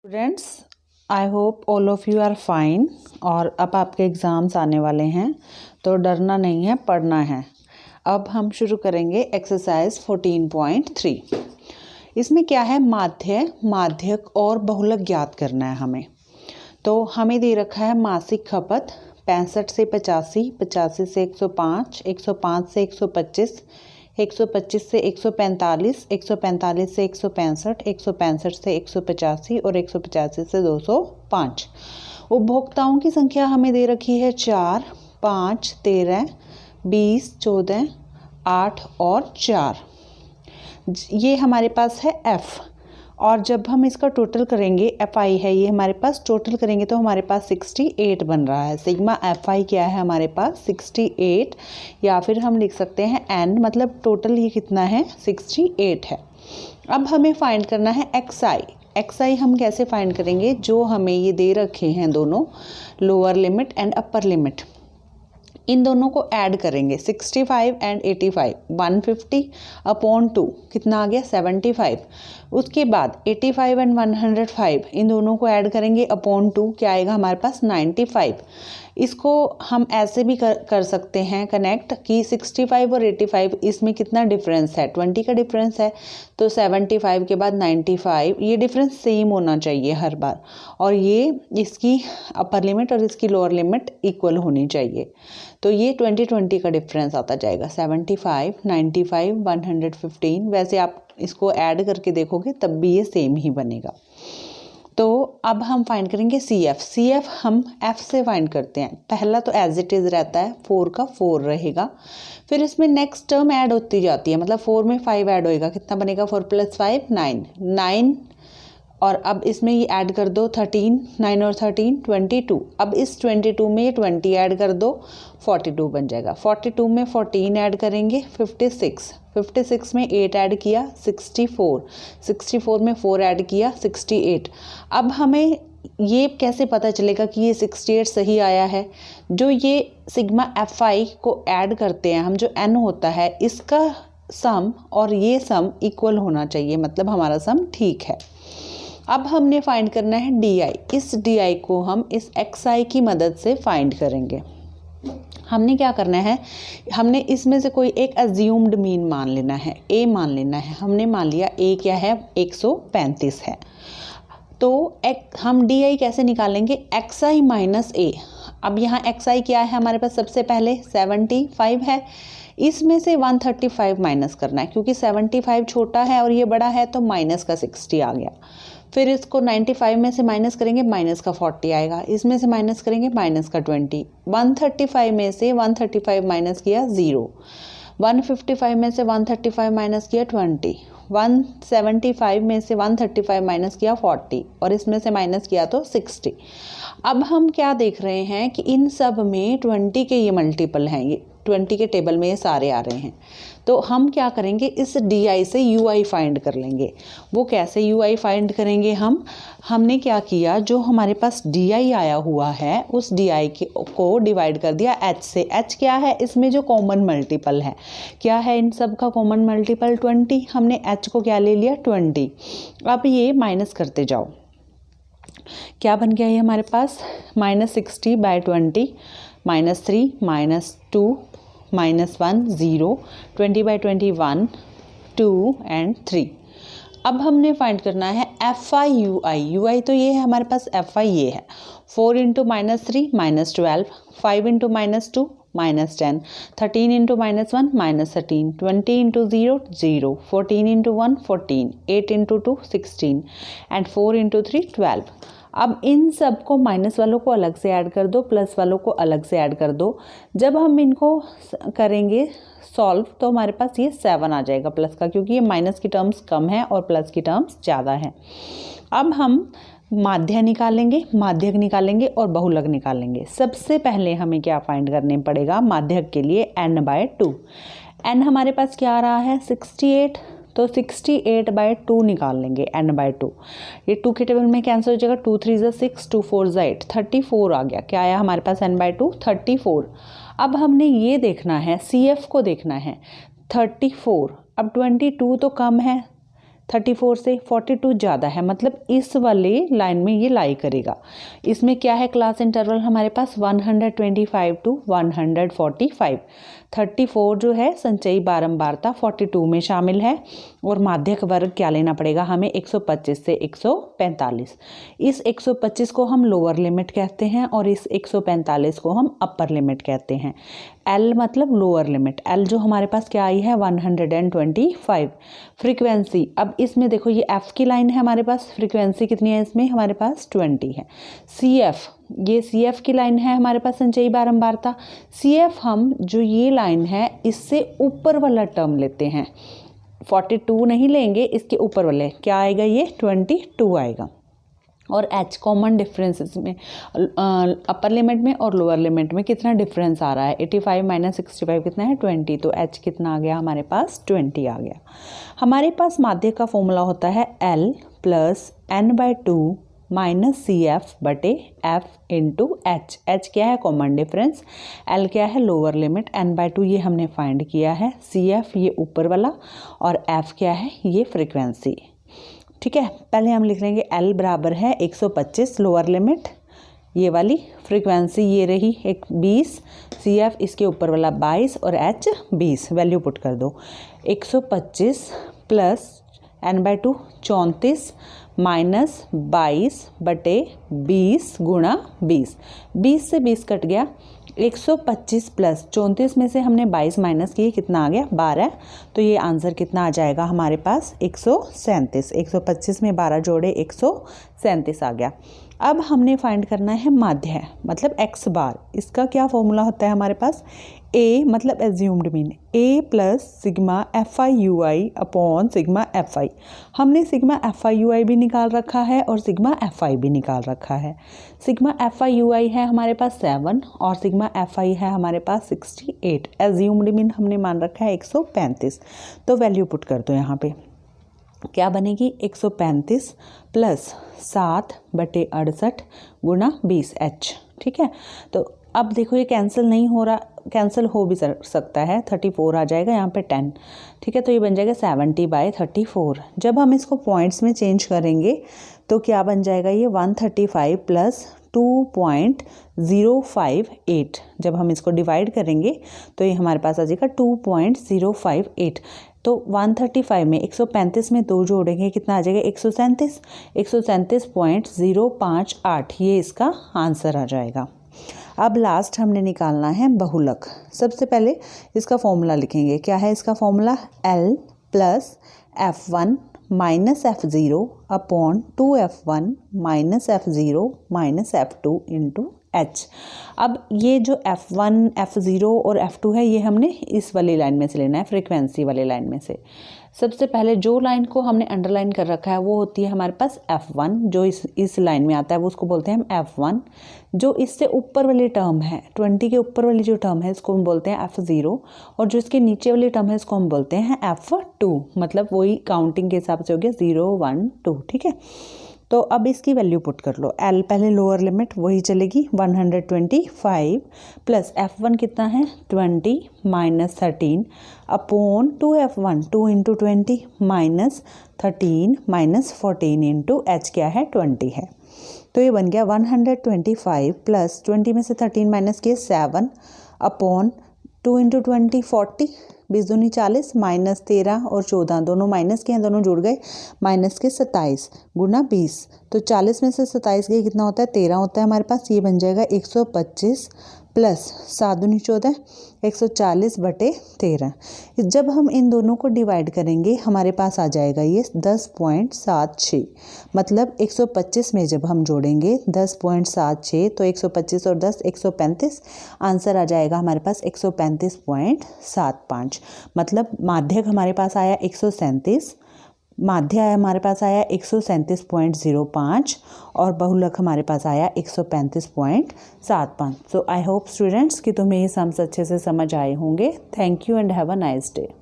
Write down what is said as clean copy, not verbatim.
Students, I hope all of you are fine. और अब आपके एग्ज़ाम्स आने वाले हैं तो डरना नहीं है, पढ़ना है। अब हम शुरू करेंगे एक्सरसाइज 14.3। इसमें क्या है, माध्यक और बहुलक ज्ञात करना है हमें। तो हमें दे रखा है मासिक खपत 65 से 85, 85 से 105, 105 से 125, 125 से 145, 145 से 165, 165 से 185 और 185 से 205। उपभोक्ताओं की संख्या हमें दे रखी है 4, 5, 13, 20, 14, 8 और 4। ये हमारे पास है F। और जब हम इसका टोटल करेंगे, FI है ये हमारे पास, टोटल करेंगे तो हमारे पास 68 बन रहा है। सिग्मा FI क्या है हमारे पास 68, या फिर हम लिख सकते हैं N, मतलब टोटल ये कितना है 68 है। अब हमें फाइंड करना है XI हम कैसे फाइंड करेंगे, जो हमें ये दे रखे हैं दोनों, lower limit and upper limit, इन दोनों को ऐड करेंगे। 65 एंड 85, 150 अपॉन 2 कितना आ गया 75। उसके बाद 85 एंड 105, इन दोनों को ऐड करेंगे अपॉन 2, क्या आएगा हमारे पास 95। इसको हम ऐसे भी कर सकते हैं कनेक्ट कि 65 और 85 इसमें कितना डिफरेंस है, 20 का डिफरेंस है। तो 75 के बाद 95, ये डिफरेंस सेम होना चाहिए हर बार, और ये इसकी अपर लिमिट और इसकी लोअर लिमिट इक्वल होनी चाहिए। तो ये 20 का डिफरेंस आता जाएगा। 75, 95, 115, वैसे आप इसको ऐड करके देखोगे तब भी ये सेम ही बनेगा। तो अब हम फाइंड करेंगे CF हम F से फाइंड करते हैं। पहला तो एज इट इज़ रहता है, 4 का 4 रहेगा, फिर इसमें नेक्स्ट टर्म ऐड होती जाती है, मतलब 4 में 5 ऐड होएगा, कितना बनेगा 4 + 5 9, और अब इसमें ये ऐड कर दो 13, 9 और 13 22। अब इस 22 में ये 20 ऐड कर दो, 42 बन जाएगा। 42 में 14 ऐड करेंगे 56, 56 में 8 ऐड किया 64, 64 में 4 ऐड किया 68। अब हमें ये कैसे पता चलेगा कि ये 68 सही आया है, जो ये सिग्मा FI को ऐड करते हैं हम, जो N होता है इसका सम और ये सम इक्वल होना चाहिए, मतलब हमारा सम ठीक है। अब हमने फाइंड करना है DI। इस DI को हम इस XI की मदद से फाइंड करेंगे। हमने क्या करना है, हमने इसमें से कोई एक अज्यूम्ड मीन मान लेना है, A मान लेना है। हमने मान लिया A क्या है 135 है। तो हम DI कैसे निकालेंगे, XI माइनस A। अब यहाँ XI क्या है हमारे पास, सबसे पहले 75 है, इसमें से 135 माइनस करना है, क्योंकि 75 छोटा है और ये बड़ा है, तो माइनस का 60 आ गया। फिर इसको 95 में से माइनस करेंगे, माइनस का 40 आएगा, इसमें से माइनस करेंगे माइनस का 20। 135 में से 135 माइनस किया 0, 155 में से 135 माइनस किया 20, 175 में से 135 माइनस किया 40, और इसमें से माइनस किया तो 60। अब हम क्या देख रहे हैं कि इन सब में 20 के ये मल्टीपल हैं, ये 20 के टेबल में ये सारे आ रहे हैं। तो हम क्या करेंगे, इस DI से UI फाइंड कर लेंगे। वो कैसे UI फाइंड करेंगे, हमने क्या किया, जो हमारे पास DI आया हुआ है उस DI को डिवाइड कर दिया H से। H क्या है, इसमें जो कॉमन मल्टीपल है, क्या है इन सब का कॉमन मल्टीपल 20। हमने H को क्या ले लिया 20। अब ये माइनस करते जाओ, क्या बन गया ये हमारे पास -60/20, -3, -2, -1 0, 20/21 2 एंड 3। अब हमने फाइंड करना है FI UI तो ये है हमारे पास, FI ये है 4 × -3 -12, 5 × -2 -10, 13 × -1 -13, 20 × 0 0, 14 × 1 14, 8 × 2 16 एंड 4 × 3 12। अब इन सब को माइनस वालों को अलग से ऐड कर दो, प्लस वालों को अलग से ऐड कर दो। जब हम इनको करेंगे सॉल्व तो हमारे पास ये 7 आ जाएगा प्लस का, क्योंकि ये माइनस की टर्म्स कम है और प्लस की टर्म्स ज़्यादा हैं। अब हम माध्यक निकालेंगे और बहुलक निकालेंगे। सबसे पहले हमें क्या फाइंड करने पड़ेगा, माध्यक के लिए n/2। n हमारे पास क्या आ रहा है 68, तो 68/2 निकाल लेंगे n/2। ये 2 के टेबल में कैंसिल हो जाएगा, 2 3 = 6, 2 4 = 8, 34 आ गया। क्या आया हमारे पास n/2 34। अब हमने ये देखना है, CF को देखना है 34। अब 22 तो कम है, 34 से 42 ज़्यादा है, मतलब इस वाले लाइन में ये लाई करेगा। इसमें क्या है, क्लास इंटरवल हमारे पास 125 टू 145। 34 जो है संचयी बारंबारता 42 में शामिल है, और माध्यक वर्ग क्या लेना पड़ेगा हमें, 125 से 145। इस 125 को हम लोअर लिमिट कहते हैं और इस 145 को हम अपर लिमिट कहते हैं। L मतलब लोअर लिमिट, L जो हमारे पास क्या आई है 125। फ्रीक्वेंसी, अब इसमें देखो ये F की लाइन है हमारे पास, फ्रीक्वेंसी कितनी है इसमें हमारे पास 20 है। CF, ये CF की लाइन है हमारे पास संचयी बारंबारता। CF हम जो ये लाइन है इससे ऊपर वाला टर्म लेते हैं, 42 नहीं लेंगे, इसके ऊपर वाले क्या आएगा, ये 22 आएगा। और H कॉमन डिफरेंसेस में अपर लिमिट में और लोअर लिमिट में कितना डिफरेंस आ रहा है, 85 माइनस 65 कितना है 20, तो H कितना आ गया हमारे पास 20 आ गया। हमारे पास माध्यक का फॉर्मूला होता है L plus n/2 minus CF बटे F इंटू H। H क्या है, कॉमन डिफरेंस, L क्या है, लोअर लिमिट, n/2 ये हमने फाइंड किया है, CF ये ऊपर वाला, और F क्या है, ये फ्रीक्वेंसी। ठीक है, पहले हम लिख लेंगे L बराबर है 125 लोअर लिमिट, ये वाली फ्रीक्वेंसी ये रही 20, CF इसके ऊपर वाला 22 और H 20। वैल्यू पुट कर दो, 125 प्लस n/2 34 माइनस 22 बटे 20 गुणा 20, 20 से 20 कट गया, 125 प्लस 34 में से हमने 22 माइनस किए, कितना आ गया 12, तो ये आंसर कितना आ जाएगा हमारे पास 137। 125 में 12 जोड़े 137 आ गया। अब हमने फाइंड करना है माध्य, मतलब x बार। इसका क्या फॉर्मूला होता है हमारे पास, a मतलब assumed mean, a plus sigma FI/UI upon sigma FI। हमने सिग्मा FI/UI भी निकाल रखा है और सिग्मा FI भी निकाल रखा है। सिग्मा FI/UI है हमारे पास 7 और सिग्मा FI है हमारे पास 68। एज्यूम्ड मीन हमने मान रखा है 135, तो वैल्यू पुट कर दो यहाँ पे, क्या बनेगी 135 प्लस 7 बटे 68 गुणा 20H। ठीक है, तो अब देखो ये कैंसिल नहीं हो रहा, कैंसिल हो भी सकता है, 34 आ जाएगा यहाँ पे 10। ठीक है, तो ये बन जाएगा 70/34। जब हम इसको पॉइंट्स में चेंज करेंगे तो क्या बन जाएगा, ये 135 प्लस 2.058। जब हम इसको डिवाइड करेंगे तो ये हमारे पास आ जाएगा 2.058। तो 135 में 135 में 2 जोड़ेंगे, कितना आ जाएगा 137, 137.058, ये इसका आंसर आ जाएगा। अब लास्ट हमने निकालना है बहुलक। सबसे पहले इसका फॉर्मूला लिखेंगे, क्या है इसका formula, L plus F1 minus F0 upon 2F1 minus F0 minus F2 into H। अब ये जो F1, F0 और F2 है ये हमने इस वाली लाइन में से लेना है, फ्रीक्वेंसी वाली लाइन में से। सबसे पहले जो लाइन को हमने अंडरलाइन कर रखा है वो होती है हमारे पास F1, जो इस लाइन में आता है वो उसको बोलते हैं हम F1। जो इससे ऊपर वाली टर्म है, 20 के ऊपर वाली जो टर्म है इसको हम बोलते हैं F0, और जो इसके नीचे वाली टर्म है इसको हम बोलते हैं F2। मतलब वही काउंटिंग के हिसाब से हो गया 0 1 2। ठीक है, तो अब इसकी वैल्यू पुट कर लो। L पहले लोअर लिमिट वही चलेगी 125 प्लस F1 कितना है 20 minus 13 upon 2F1 2 into 20 minus 13 minus 14 into H क्या है 20 है। तो ये बन गया 125 प्लस 20 में से 13 माइनस किए 7 अपॉन 2 इंटू 20 40, 20 दूनी 40 माइनस 13 और 14 दोनों माइनस के हैं, दोनों जुड़ गए, माइनस के 27 गुना 20। तो 40 में से 27 गए, कितना होता है 13 होता है हमारे पास। ये बन जाएगा 125 प्लस 7 दूनी 14, 140 बटे 13। जब हम इन दोनों को डिवाइड करेंगे हमारे पास आ जाएगा ये 10.76। मतलब 125 में जब हम जोड़ेंगे 10.76, तो 125 और 10 135, आंसर आ जाएगा हमारे पास 135.75। मतलब माध्यक हमारे पास आया 137, माध्य हमारे पास आया 137.05 और बहुलक हमारे पास आया 135.75। सो आई होप स्टूडेंट्स कि तुम्हें ये सम्स अच्छे से समझ आए होंगे। Thank you and have a nice day.